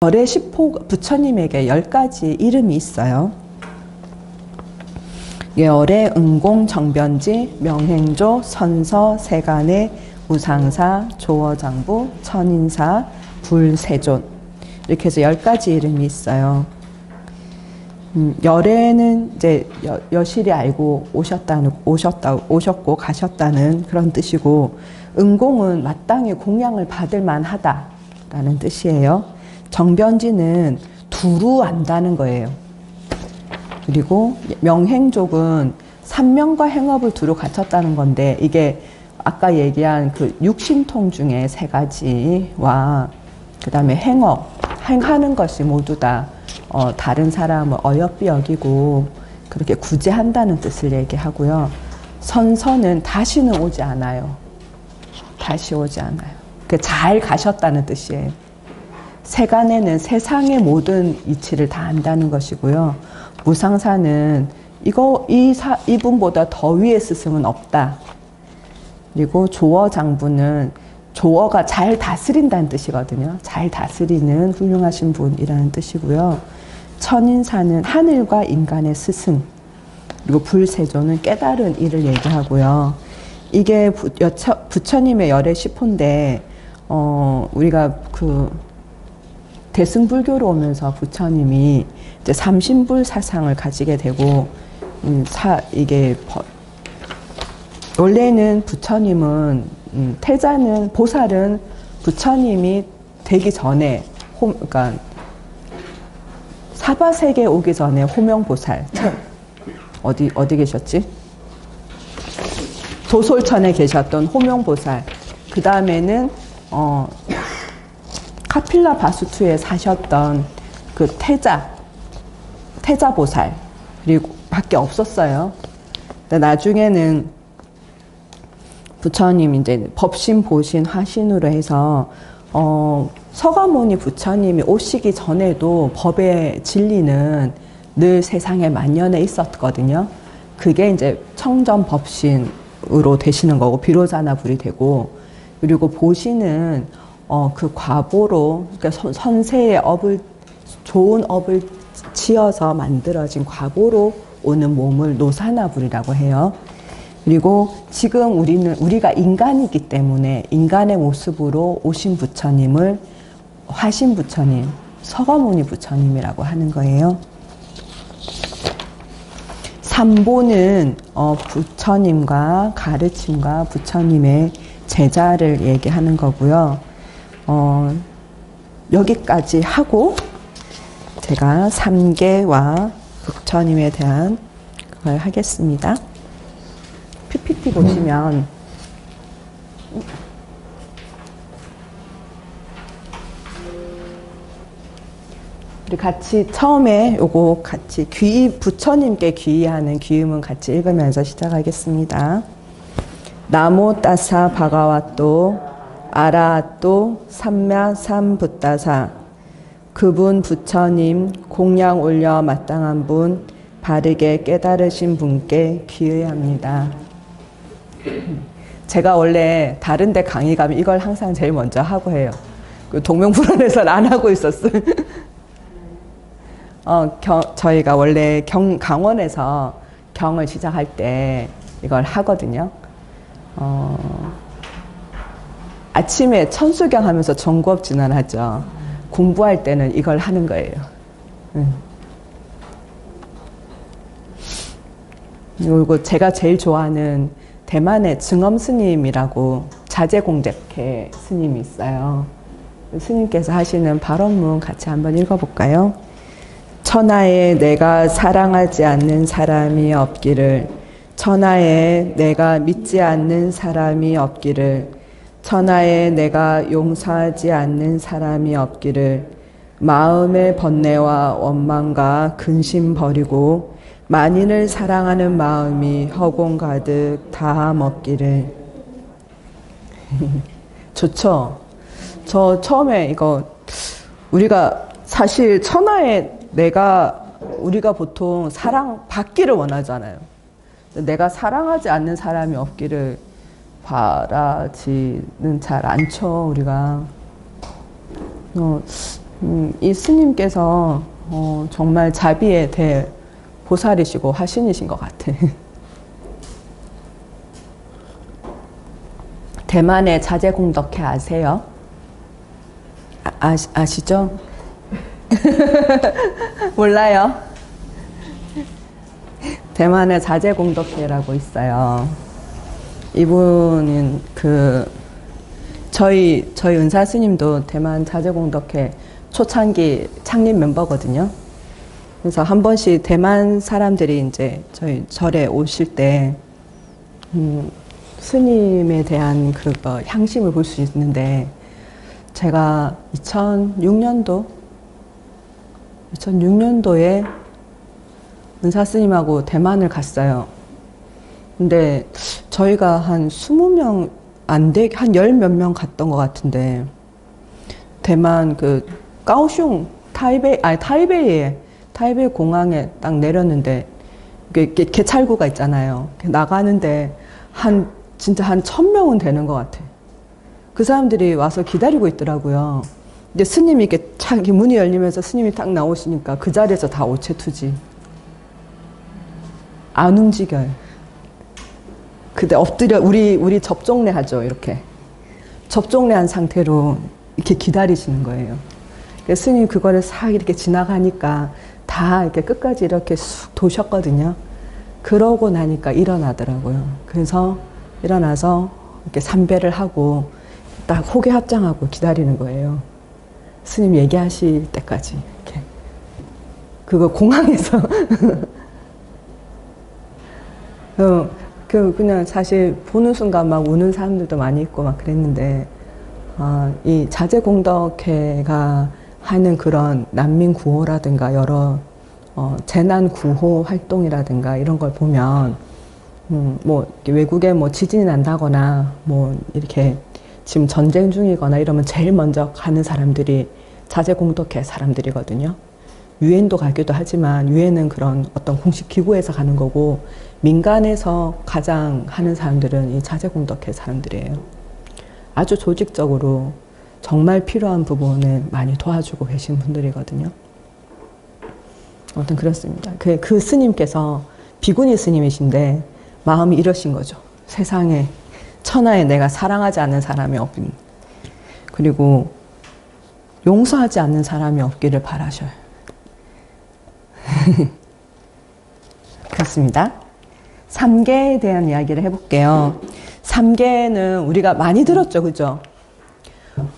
열의 시포 부처님에게 10가지 이름이 있어요. 열의 응공, 정변지, 명행조, 선서, 세간의, 우상사, 조어장부, 천인사, 불세존, 이렇게 해서 10가지 이름이 있어요. 열에는 이제 여실히 알고 오셨고 가셨다는 그런 뜻이고, 응공은 마땅히 공양을 받을 만하다라는 뜻이에요. 정변지는 두루 안다는 거예요. 그리고 명행족은 삼명과 행업을 두루 갖췄다는 건데, 이게 아까 얘기한 그 육신통 중에 3가지와 그 다음에 행업, 행하는 것이 모두 다 다른 사람을 어여삐 여기고 그렇게 구제한다는 뜻을 얘기하고요. 선서는 다시는 오지 않아요. 다시 오지 않아요. 잘 가셨다는 뜻이에요. 세간에는 세상의 모든 이치를 다 안다는 것이고요. 무상사는 이분보다 더 위의 스승은 없다. 그리고 조어장부는 조어가 잘 다스린다는 뜻이거든요. 잘 다스리는 훌륭하신 분이라는 뜻이고요. 천인사는 하늘과 인간의 스승. 그리고 불세조는 깨달은 이를 얘기하고요. 이게 부처님의 열의 시포인데, 우리가 대승불교로 오면서 부처님이 이제 삼신불 사상을 가지게 되고, 원래는 부처님은, 태자는, 보살은 부처님이 되기 전에, 그러니까, 사바세계에 오기 전에 호명보살, 어디 계셨지? 도솔천에 계셨던 호명보살, 그 다음에는, 카필라 바수투에 사셨던 그 태자보살, 그리고 밖에 없었어요. 근데 나중에는 부처님 이제 법신, 보신, 화신으로 해서, 서가모니 부처님이 오시기 전에도 법의 진리는 늘 세상에 만연해 있었거든요. 그게 이제 청전 법신으로 되시는 거고, 비로자나 불이 되고, 그리고 보신은 그 과보로, 그러니까 선세의 좋은 업을 지어서 만들어진 과보로 오는 몸을 노사나불이라고 해요. 그리고 지금 우리가 인간이기 때문에 인간의 모습으로 오신 부처님을 화신 부처님, 서가모니 부처님이라고 하는 거예요. 삼보는 부처님과 가르침과 부처님의 제자를 얘기하는 거고요. 여기까지 하고 제가 삼계와 부처님에 대한 걸 하겠습니다. PPT 보시면 우리 같이 처음에 요거 같이 부처님께 귀의하는 귀음은 같이 읽으면서 시작하겠습니다. 나모 따사 바가와또 아라또 삼마 삼붓다사. 그분 부처님 공양 올려 마땅한 분, 바르게 깨달으신 분께 귀의합니다. 제가 원래 다른 데 강의 가면 이걸 항상 제일 먼저 하고 해요. 동명불언에서는 안 하고 있었어요. 저희가 원래 강원에서 경을 시작할 때 이걸 하거든요. 아침에 천수경 하면서 정구업 진언하죠. 공부할 때는 이걸 하는 거예요. 그리고 제가 제일 좋아하는 대만의 증엄 스님이라고 자제공작회 스님이 있어요. 스님께서 하시는 발언문 같이 한번 읽어볼까요? 천하에 내가 사랑하지 않는 사람이 없기를, 천하에 내가 믿지 않는 사람이 없기를, 천하에 내가 용서하지 않는 사람이 없기를, 마음의 번뇌와 원망과 근심 버리고 만인을 사랑하는 마음이 허공 가득 다함 없기를. 좋죠? 저 처음에 이거 우리가 사실 천하에 우리가 보통 사랑받기를 원하잖아요. 내가 사랑하지 않는 사람이 없기를 바라지는 잘 않죠, 우리가. 이 스님께서 정말 자비의 대보살이시고 화신이신 것 같아. 대만의 자제공덕회 아세요? 아시죠? 몰라요? 대만의 자제공덕회라고 있어요. 이분은 저희 은사 스님도 대만 자제공덕회 초창기 창립 멤버거든요. 그래서 한 번씩 대만 사람들이 이제 저희 절에 오실 때 스님에 대한 그거 향심을 볼 수 있는데, 제가 2006년도에 은사 스님하고 대만을 갔어요. 근데 저희가 한 20명 안 되게 한 10몇 명 갔던 것 같은데, 대만 까오슝 타이베이 공항에 딱 내렸는데, 개찰구가 있잖아요. 나가는데 진짜 한 1000명은 되는 것 같아. 그 사람들이 와서 기다리고 있더라고요. 근데 스님이 이렇게 착 문이 열리면서 스님이 딱 나오시니까 그 자리에서 다 오체투지. 안 움직여요. 근데 엎드려 우리 접종례 하죠. 이렇게 접종례 한 상태로 이렇게 기다리시는 거예요. 그래서 스님이 그거를 싹 이렇게 지나가니까 다 이렇게 끝까지 이렇게 쑥 도셨거든요. 그러고 나니까 일어나더라고요. 그래서 일어나서 이렇게 삼배를 하고 딱 호계 합장하고 기다리는 거예요. 스님 얘기하실 때까지 이렇게. 그거 공항에서 그냥 사실 보는 순간 막 우는 사람들도 많이 있고 막 그랬는데, 이 자제공덕회가 하는 그런 난민 구호라든가 여러 재난 구호 활동이라든가 이런 걸 보면, 뭐 외국에 뭐 지진이 난다거나 뭐 이렇게 지금 전쟁 중이거나 이러면 제일 먼저 가는 사람들이 자제공덕회 사람들이거든요. 유엔도 가기도 하지만 유엔은 그런 어떤 공식 기구에서 가는 거고, 민간에서 가장 하는 사람들은 이 자제공덕회 사람들이에요. 아주 조직적으로 정말 필요한 부분을 많이 도와주고 계신 분들이거든요. 아무튼 그렇습니다. 그 스님께서 비구니 스님이신데 마음이 이러신 거죠. 세상에 천하에 내가 사랑하지 않는 사람이 없긴, 그리고 용서하지 않는 사람이 없기를 바라셔요. 그렇습니다. 삼계에 대한 이야기를 해볼게요. 삼계는 우리가 많이 들었죠, 그죠?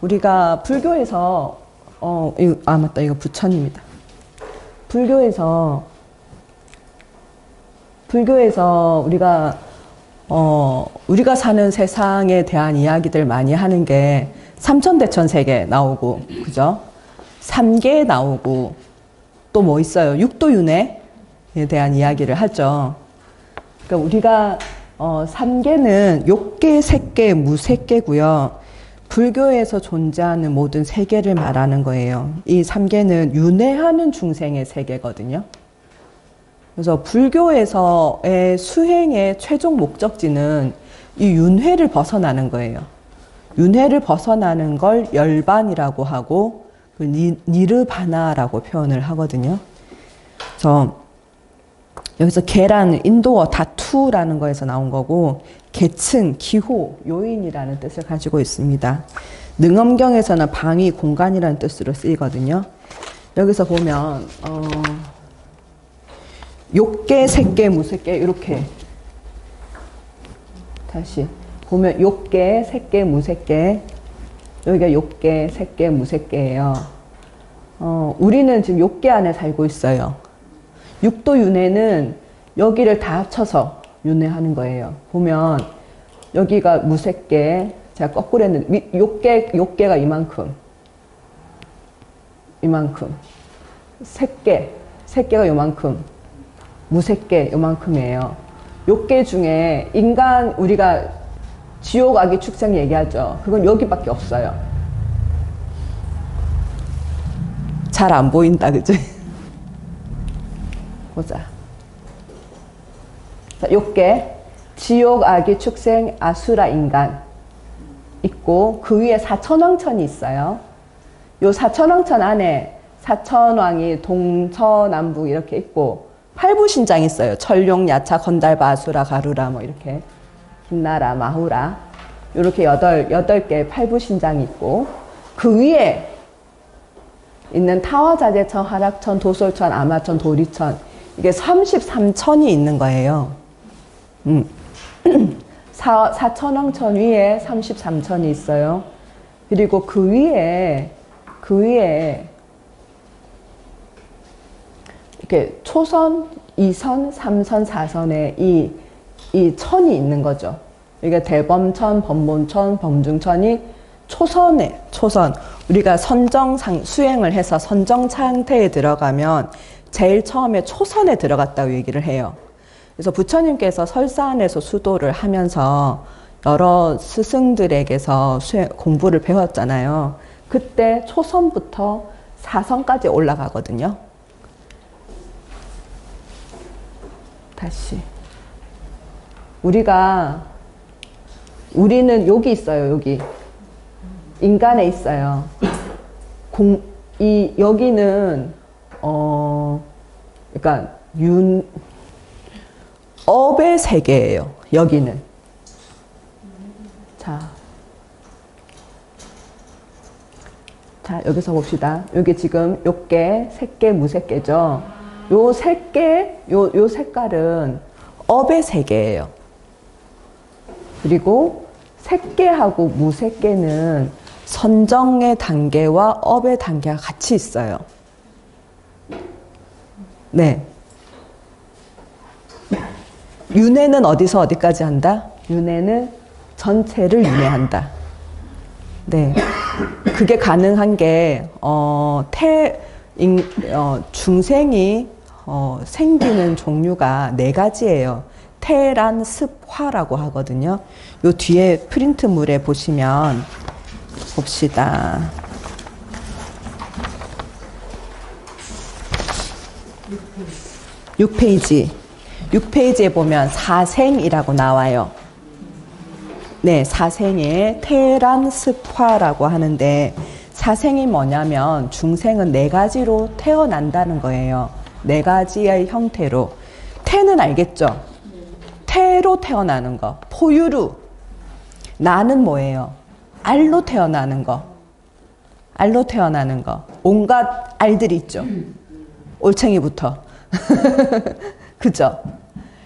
우리가 불교에서 맞다, 이거 부처님이다. 불교에서 우리가 사는 세상에 대한 이야기들 많이 하는 게 삼천대천세계 나오고, 그죠? 삼계 나오고, 또 뭐 있어요? 육도윤회에 대한 이야기를 하죠. 그러니까 우리가 삼계는 욕계, 색계, 무색계고요. 불교에서 존재하는 모든 세계를 말하는 거예요. 이 삼계는 윤회하는 중생의 세계거든요. 그래서 불교에서의 수행의 최종 목적지는 이 윤회를 벗어나는 거예요. 윤회를 벗어나는 걸 열반이라고 하고 니르바나라고 표현을 하거든요. 그래서 여기서 계라는 인도어 다투라는 거에서 나온 거고, 계층, 기호, 요인이라는 뜻을 가지고 있습니다. 능엄경에서는 방위, 공간이라는 뜻으로 쓰이거든요. 여기서 보면 욕계, 색계, 무색계 이렇게 다시 보면 욕계, 색계, 무색계, 여기가 욕계, 색계, 무색계예요. 우리는 지금 욕계 안에 살고 있어요. 육도윤회는 여기를 다 합쳐서 윤회하는 거예요. 보면 여기가 무색계, 제가 거꾸로 했는데 욕계가 이만큼, 색계가 요만큼, 무색계 요만큼이에요. 욕계 중에 인간, 우리가 지옥, 악의 축생 얘기하죠. 그건 여기밖에 없어요. 잘 안 보인다, 그치? 보자. 자, 욕계, 지옥, 악의 축생, 아수라, 인간 있고, 그 위에 사천왕천이 있어요. 요 사천왕천 안에 사천왕이 동서남북 이렇게 있고 팔부신장이 있어요. 철룡, 야차, 건달바, 아수라, 가루라 뭐 이렇게 김나라, 마후라 이렇게 여덟 개의 팔부신장이 있고 그 위에 있는 타화자재천, 하락천, 도솔천, 아마천, 도리천 이게 33천이 있는 거예요. 사천왕천 위에 33천이 있어요. 그리고 그 위에 이렇게 초선, 2선, 3선, 4선에 이 천이 있는 거죠. 이게 대범천, 범본천, 범중천이 초선 우리가 수행을 해서 선정 상태에 들어가면 제일 처음에 초선에 들어갔다고 얘기를 해요. 그래서 부처님께서 설사안에서 수도를 하면서 여러 스승들에게서 공부를 배웠잖아요. 그때 초선부터 4선까지 올라가거든요. 다시 우리는 여기 있어요. 여기 인간에 있어요. 여기는 그러니까 업의 세계예요. 여기는 자 여기서 봅시다. 여기 지금 욕계, 색계, 무색계죠. 요 색계, 요 색깔은 업의 세계예요. 그리고 색계하고 무색계는 선정의 단계와 업의 단계가 같이 있어요. 네. 윤회는 어디서 어디까지 한다? 윤회는 전체를 윤회한다. 네. 그게 가능한 게, 중생이, 생기는 종류가 4가지예요. 태란, 습, 화라고 하거든요. 요 뒤에 프린트물에 보시면, 봅시다. 6페이지에 보면 사생이라고 나와요. 네, 사생에 태란, 습, 화라고 하는데 사생이 뭐냐면 중생은 4가지로 태어난다는 거예요. 4가지의 형태로. 태는 알겠죠? 태로 태어나는 거. 포유류. 나는 뭐예요? 알로 태어나는 거. 알로 태어나는 거. 온갖 알들이 있죠. 올챙이부터. 그죠?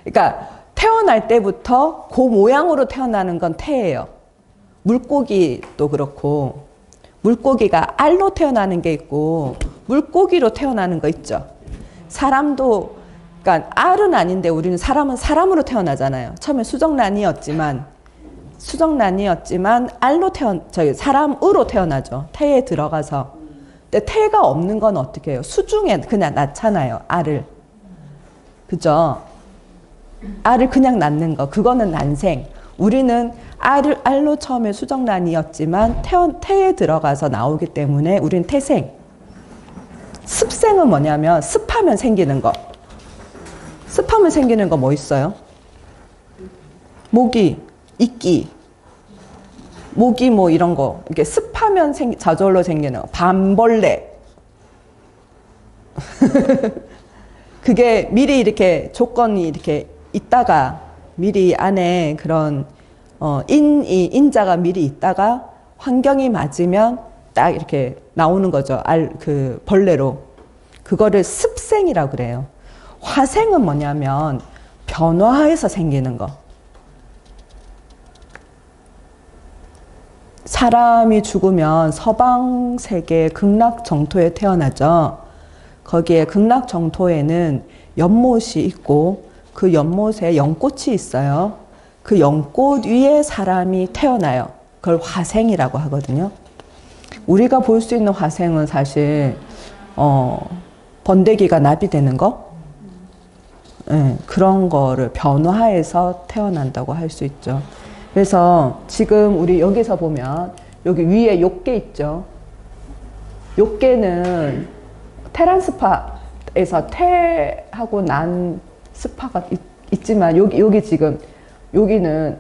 그러니까 태어날 때부터 그 모양으로 태어나는 건 태예요. 물고기도 그렇고 물고기가 알로 태어나는 게 있고 물고기로 태어나는 거 있죠. 사람도 그러니까 알은 아닌데 우리는 사람은 사람으로 태어나잖아요. 처음에 수정란이었지만 사람으로 태어나죠. 태에 들어가서. 근데 태가 없는 건 어떻게 해요? 수중에 그냥 낳잖아요. 알을. 그죠? 알을 그냥 낳는 거. 그거는 난생. 우리는 알로 처음에 수정란이었지만 태에 들어가서 나오기 때문에 우리는 태생. 습생은 뭐냐면 습하면 생기는 거. 습하면 생기는 거 뭐 있어요? 모기, 이끼, 모기 뭐 이런 거. 이게 습하면 저절로 생기는 거. 밤벌레. 그게 미리 이렇게 조건이 이렇게 있다가 미리 안에 그런 인자가 미리 있다가 환경이 맞으면 딱 이렇게 나오는 거죠. 그 벌레로. 그거를 습생이라고 그래요. 화생은 뭐냐면 변화해서 생기는 거. 사람이 죽으면 서방 세계 극락정토에 태어나죠. 거기에 극락정토에는 연못이 있고 그 연못에 연꽃이 있어요. 그 연꽃 위에 사람이 태어나요. 그걸 화생이라고 하거든요. 우리가 볼 수 있는 화생은 사실 번데기가 나비 되는 거? 네, 그런 거를 변화해서 태어난다고 할 수 있죠. 그래서 지금 우리 여기서 보면 여기 위에 욕계 있죠. 욕계는 테란스파에서 태하고 난 스파가 있지만 여기 지금 여기는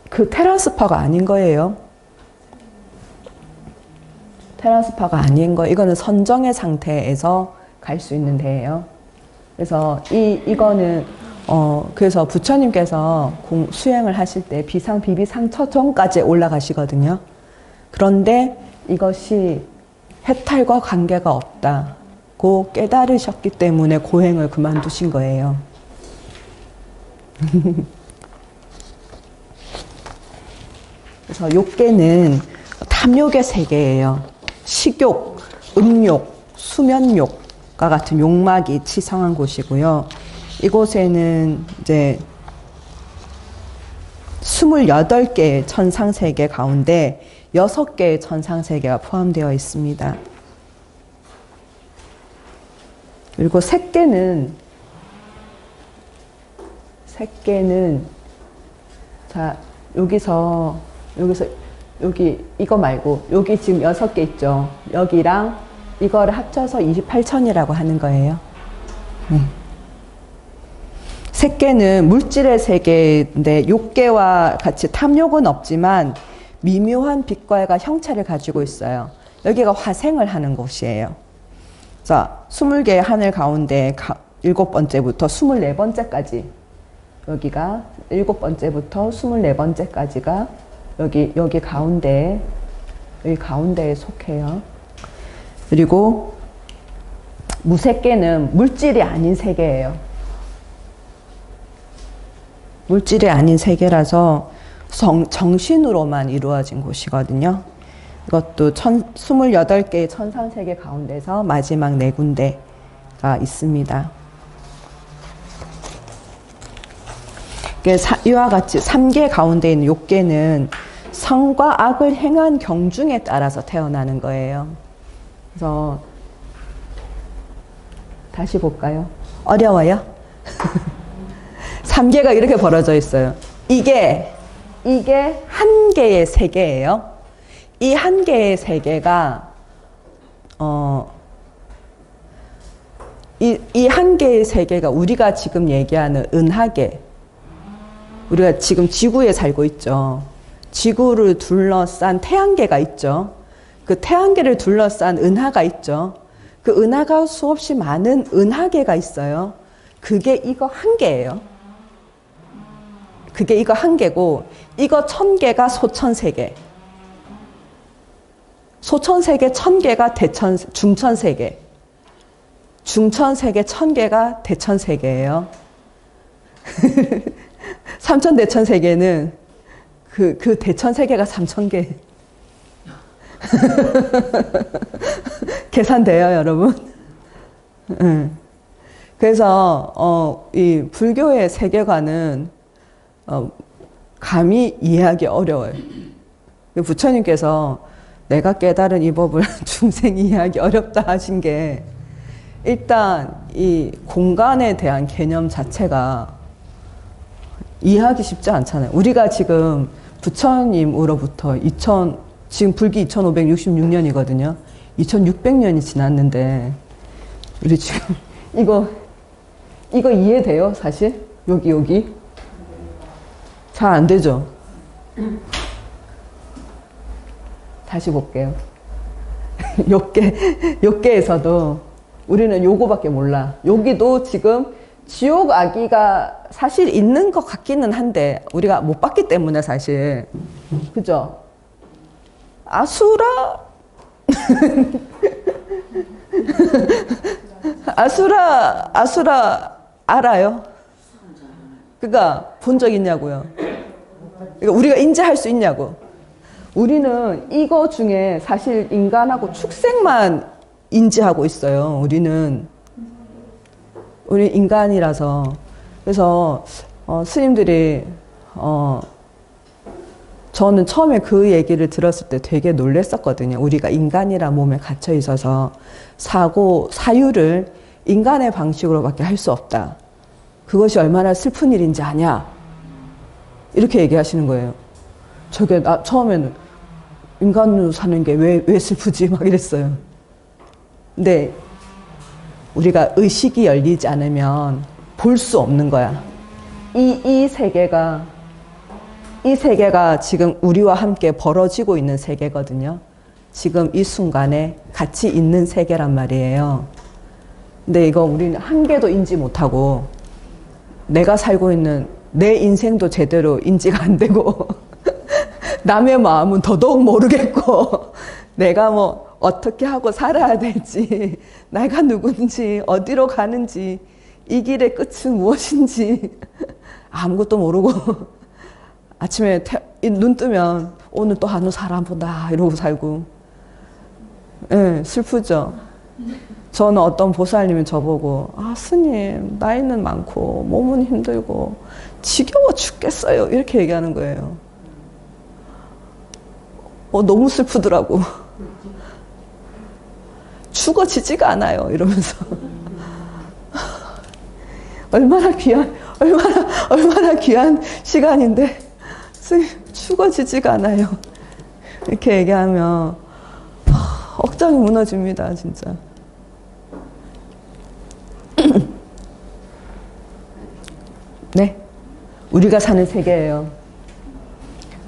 그 테란스파가 아닌 거예요. 트랜스파가 아닌 거, 이거는 선정의 상태에서 갈 수 있는 데예요. 그래서 이거는 그래서 부처님께서 수행을 하실 때 비상, 비비, 상처정까지 올라가시거든요. 그런데 이것이 해탈과 관계가 없다고 깨달으셨기 때문에 고행을 그만두신 거예요. 그래서 욕계는 탐욕의 세계예요. 식욕, 음욕, 수면욕과 같은 욕막이 치성한 곳이고요. 이곳에는 이제 28개의 천상세계 가운데 6개의 천상세계가 포함되어 있습니다. 그리고 색계는 자, 여기서 여기 이거 말고 여기 지금 6개 있죠. 여기랑 이거를 합쳐서 28천이라고 하는 거예요. 색계는 물질의 세계인데 욕계와 같이 탐욕은 없지만 미묘한 빛깔과 형체를 가지고 있어요. 여기가 화생을 하는 곳이에요. 자, 20개의 하늘 가운데 7번째부터 24번째까지 여기가 7번째부터 24번째까지가 여기 가운데에 속해요. 그리고 무색계는 물질이 아닌 세계예요. 물질이 아닌 세계라서 정신으로만 이루어진 곳이거든요. 이것도 28개의 천상세계 가운데서 마지막 4군데가 있습니다. 이와 같이 3계 가운데 있는 욕계는 선과 악을 행한 경중에 따라서 태어나는 거예요. 그래서 다시 볼까요? 어려워요? 3개가 이렇게 벌어져 있어요. 이게 한 개의 세계예요. 이 한 개의 세계가 이 한 개의 세계가 우리가 지금 얘기하는 은하계, 우리가 지금 지구에 살고 있죠. 지구를 둘러싼 태양계가 있죠. 그 태양계를 둘러싼 은하가 있죠. 그 은하가 수없이 많은 은하계가 있어요. 그게 이거 한 개예요. 그게 이거 한 개고, 이거 1000개가 소천세계. 소천세계 1000개가 중천세계. 중천세계 1000개가 대천세계예요. 삼천대천세계는 그 대천세계가 3000개. 계산돼요, 여러분? 그래서 이 불교의 세계관은 감히 이해하기 어려워요. 부처님께서 내가 깨달은 이 법을 중생이 이해하기 어렵다 하신 게, 일단 이 공간에 대한 개념 자체가 이해하기 쉽지 않잖아요. 우리가 지금 부처님으로부터 지금 불기 2566년이거든요. 2600년이 지났는데 우리 지금 이거 이해돼요? 사실? 여기 잘 안 되죠? 다시 볼게요. 욕계에서도 우리는 요거밖에 몰라. 여기도 지금 지옥 아기가 사실 있는 것 같기는 한데 우리가 못 봤기 때문에 사실, 그죠? 아수라 아수라 알아요? 그러니까 본 적 있냐고요? 그러니까 우리가 인지할 수 있냐고? 우리는 이거 중에 사실 인간하고 축생만 인지하고 있어요. 우리 인간이라서. 그래서 스님들이 저는 처음에 그 얘기를 들었을 때 되게 놀랬었거든요. 우리가 인간이라 몸에 갇혀 있어서 사유를 인간의 방식으로밖에 할 수 없다. 그것이 얼마나 슬픈 일인지 아냐? 이렇게 얘기하시는 거예요. 저게 처음에는 인간으로 사는 게 왜 슬프지? 막 이랬어요. 근데 우리가 의식이 열리지 않으면 볼 수 없는 거야. 이 세계가 지금 우리와 함께 벌어지고 있는 세계거든요. 지금 이 순간에 같이 있는 세계란 말이에요. 근데 이거 우리는 한 개도 인지 못하고 내가 살고 있는 내 인생도 제대로 인지가 안 되고 남의 마음은 더더욱 모르겠고 내가 뭐 어떻게 하고 살아야 될지, 내가 누군지, 어디로 가는지, 이 길의 끝은 무엇인지 아무것도 모르고 아침에 눈 뜨면 오늘 또 한우 사람 본다 이러고 살고. 네, 슬프죠. 저는 어떤 보살님이 저보고 스님 나이는 많고 몸은 힘들고 지겨워 죽겠어요 이렇게 얘기하는 거예요. 너무 슬프더라고. 죽어지지가 않아요 이러면서. 얼마나 귀한 시간인데 스님 죽어지지가 않아요 이렇게 얘기하면 억장이 무너집니다 진짜. 네, 우리가 사는 세계예요.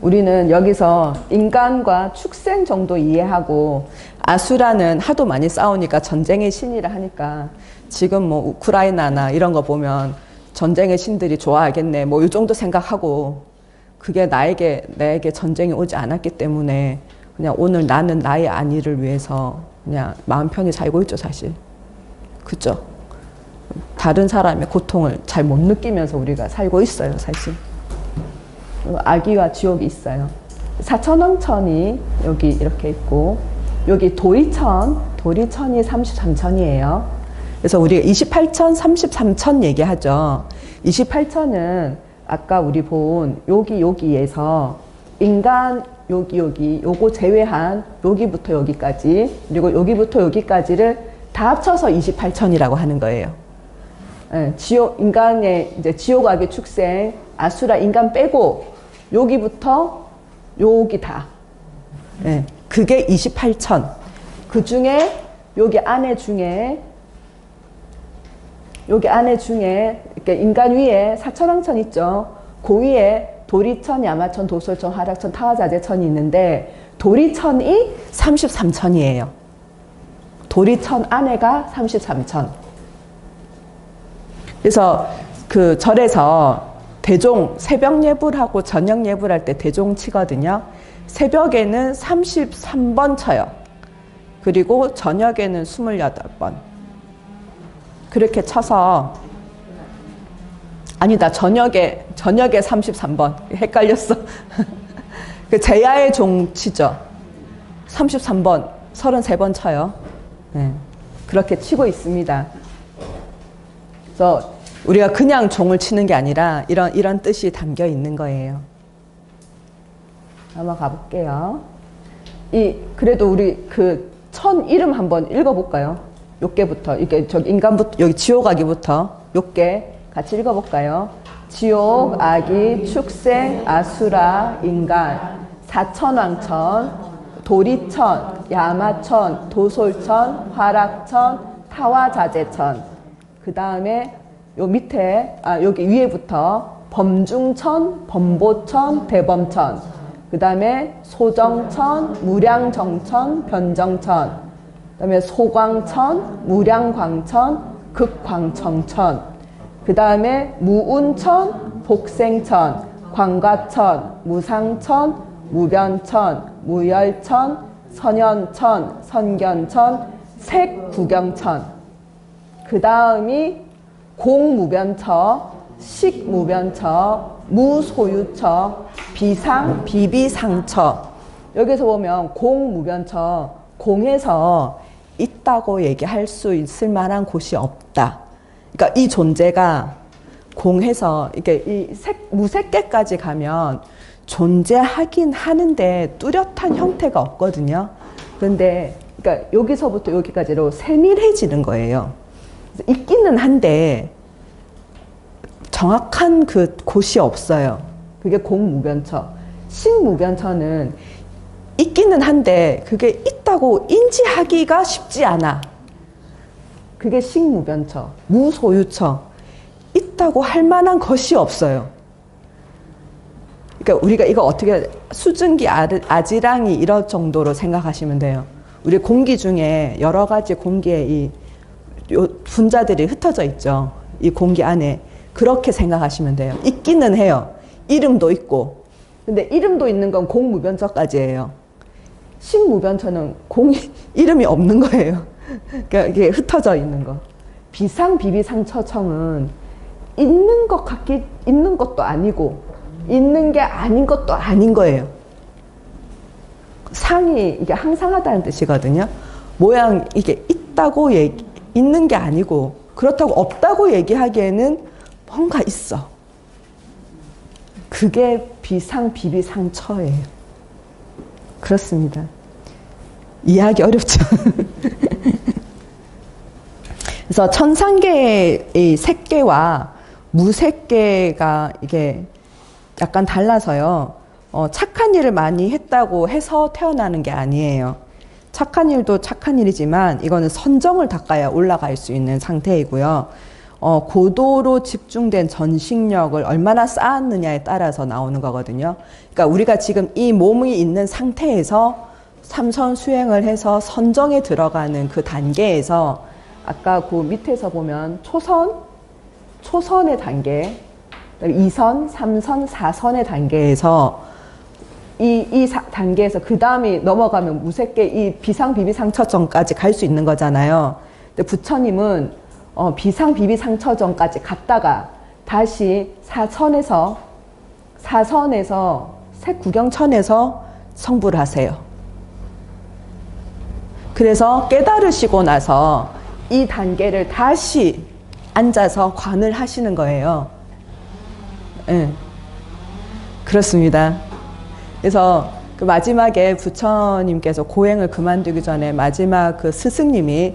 우리는 여기서 인간과 축생 정도 이해하고, 아수라는 하도 많이 싸우니까 전쟁의 신이라 하니까 지금 뭐 우크라이나나 이런 거 보면 전쟁의 신들이 좋아하겠네 뭐 이 정도 생각하고, 그게 나에게 전쟁이 오지 않았기 때문에 그냥 오늘 나는 나의 안위를 위해서 그냥 마음 편히 살고 있죠 사실. 그죠? 다른 사람의 고통을 잘 못 느끼면서 우리가 살고 있어요 사실. 악의와 지옥이 있어요. 사천왕천이 여기 이렇게 있고, 여기 도리천이 33천이에요. 그래서 우리가 28천, 33천 얘기하죠. 28천은 아까 우리 본 여기에서 인간 여기 요거 제외한 여기부터 여기까지, 그리고 여기부터 여기까지를 다 합쳐서 28천이라고 하는 거예요. 예, 인간의 이제 지옥, 악의 축생, 아수라, 인간 빼고 여기부터 여기 다. 예, 그게 28천. 그 중에 여기 안에 중에 이렇게 인간 위에 사천왕천 있죠. 그 위에 도리천, 야마천, 도솔천, 화락천, 타화자재천이 있는데 도리천이 33천이에요. 도리천 안에가 33천. 그래서 그 절에서 대종, 새벽 예불 하고 저녁 예불 할 때 대종 치거든요. 새벽에는 33번 쳐요. 그리고 저녁에는 28번. 그렇게 쳐서, 아니다, 저녁에 33번. 헷갈렸어. 그 제야의 종 치죠. 33번, 33번 쳐요. 네. 그렇게 치고 있습니다. 그래서 우리가 그냥 종을 치는 게 아니라 이런 뜻이 담겨 있는 거예요. 한번 가볼게요. 그래도 우리 그 천 이름 한번 읽어볼까요? 요게부터, 이게 저기 인간부터, 여기 지옥, 악이부터 요게 같이 읽어볼까요? 지옥, 악이, 축생, 아수라, 인간, 사천왕천, 도리천, 야마천, 도솔천, 화락천, 타화자재천. 그 다음에 요 밑에, 여기 위에부터 범중천, 범보천, 대범천. 그 다음에 소정천, 무량정천, 변정천. 그 다음에 소광천, 무량광천, 극광청천. 그 다음에 무운천, 복생천, 광과천, 무상천, 무변천, 무열천, 선연천, 선견천, 색구경천. 그 다음이 공무변처, 식무변처, 무소유처, 비비상처. 여기서 보면 공무변처, 공에서 있다고 얘기할 수 있을 만한 곳이 없다. 그러니까 이 존재가 공해서 이렇게 이 무색계까지 가면 존재하긴 하는데 뚜렷한 형태가 없거든요. 그런데 그러니까 여기서부터 여기까지로 세밀해지는 거예요. 있기는 한데 정확한 그 곳이 없어요. 그게 공무변처. 식무변처는 있기는 한데 그게 있다고 인지하기가 쉽지 않아. 그게 식무변처. 무소유처. 있다고 할 만한 것이 없어요. 그러니까 우리가 이거 어떻게 수증기 아지랑이 이럴 정도로 생각하시면 돼요. 우리 공기 중에 여러 가지 공기에 요 분자들이 흩어져 있죠. 이 공기 안에. 그렇게 생각하시면 돼요. 있기는 해요. 이름도 있고. 근데 이름도 있는 건 공무변처까지예요. 식무변처는 이름이 없는 거예요. 그러니까 이게 흩어져 있는 거. 비상비비상처청은 있는 것도 아니고 있는 게 아닌 것도 아닌 거예요. 상이 이게 항상하다는 뜻이거든요. 모양 이게 있는 게 아니고 그렇다고 없다고 얘기하기에는 뭔가 있어. 그게 비상비비상처예요. 그렇습니다. 이해하기 어렵죠. 그래서 천상계의 색계와 무색계가 이게 약간 달라서요. 착한 일을 많이 했다고 해서 태어나는 게 아니에요. 착한 일도 착한 일이지만 이거는 선정을 닦아야 올라갈 수 있는 상태이고요. 고도로 집중된 전식력을 얼마나 쌓았느냐에 따라서 나오는 거거든요. 그러니까 우리가 지금 이 몸이 있는 상태에서 삼선 수행을 해서 선정에 들어가는 그 단계에서 아까 그 밑에서 보면 초선의 단계, 2선, 3선, 4선의 단계에서 이 단계에서 그 다음이 넘어가면 무색계 이 비상비비상처정까지 갈 수 있는 거잖아요. 근데 부처님은 비상비비상처정까지 갔다가 다시 사선에서 색구경천에서 성불을 하세요. 그래서 깨달으시고 나서 이 단계를 다시 앉아서 관을 하시는 거예요. 네. 그렇습니다. 그래서 그 마지막에 부처님께서 고행을 그만두기 전에 마지막 그 스승님이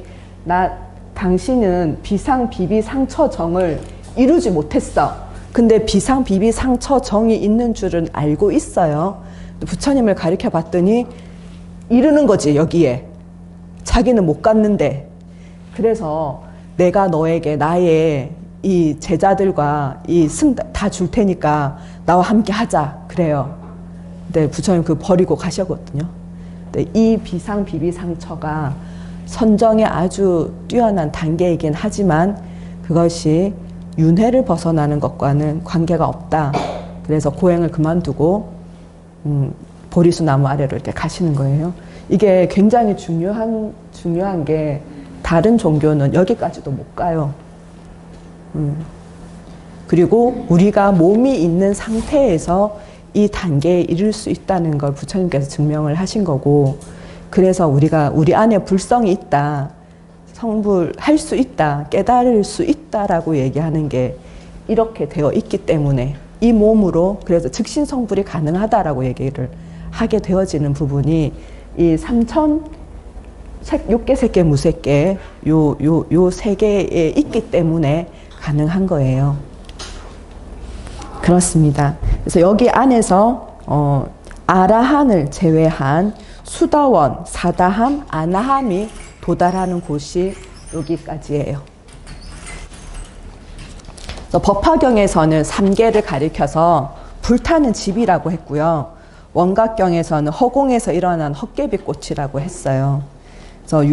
당신은 비상비비상처정을 이루지 못했어. 근데 비상비비상처정이 있는 줄은 알고 있어요. 부처님을 가르쳐 봤더니 이르는 거지, 여기에. 자기는 못 갔는데. 그래서 내가 너에게 나의 이 제자들과 이 승 다 줄 테니까 나와 함께 하자. 그래요. 근데 부처님 그 버리고 가셨거든요. 근데 이 비상비비상처가 선정에 아주 뛰어난 단계이긴 하지만 그것이 윤회를 벗어나는 것과는 관계가 없다. 그래서 고행을 그만두고 보리수 나무 아래로 이렇게 가시는 거예요. 이게 굉장히 중요한 게 다른 종교는 여기까지도 못 가요. 그리고 우리가 몸이 있는 상태에서 이 단계에 이를 수 있다는 걸 부처님께서 증명을 하신 거고, 그래서 우리가 우리 안에 불성이 있다, 성불할 수 있다, 깨달을 수 있다라고 얘기하는 게 이렇게 되어 있기 때문에 이 몸으로 그래서 즉신성불이 가능하다라고 얘기를 하게 되어지는 부분이 이 육계, 색계, 무색계 요 세 개에 있기 때문에 가능한 거예요. 그렇습니다. 그래서 여기 안에서 아라한을 제외한 수다원, 사다함, 아나함이 도달하는 곳이 여기까지예요. 법화경에서는 3계를 가리켜서 불타는 집이라고 했고요. 원각경에서는 허공에서 일어난 헛개비꽃이라고 했어요. 그래서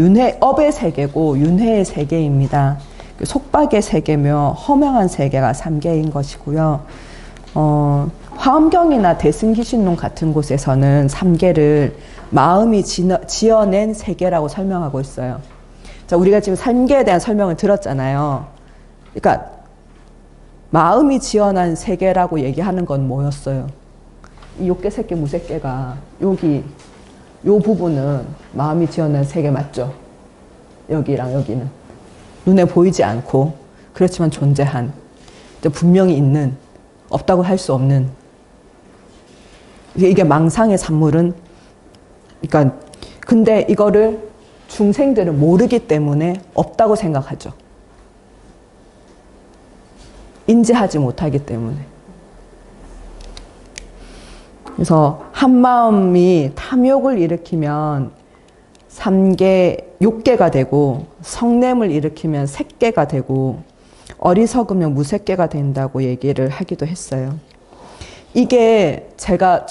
업의 세계고 윤회의 세계입니다. 속박의 세계며 허명한 세계가 3계인 것이고요. 화엄경이나 대승기신론 같은 곳에서는 3계를 마음이 지어낸 세계라고 설명하고 있어요. 자, 우리가 지금 3계에 대한 설명을 들었잖아요. 그러니까 마음이 지어낸 세계라고 얘기하는 건 뭐였어요? 이 육계, 색계, 무색계가 여기 요 부분은 마음이 지어낸 세계 맞죠? 여기랑 여기는 눈에 보이지 않고 그렇지만 존재한, 분명히 있는, 없다고 할 수 없는, 이게 망상의 산물은, 그러니까 근데 이거를 중생들은 모르기 때문에 없다고 생각하죠. 인지하지 못하기 때문에. 그래서 한마음이 탐욕을 일으키면 3계, 6계가 되고, 성냄을 일으키면 색계가 되고, 어리석으면 무색계가 된다고 얘기를 하기도 했어요. 이게 제가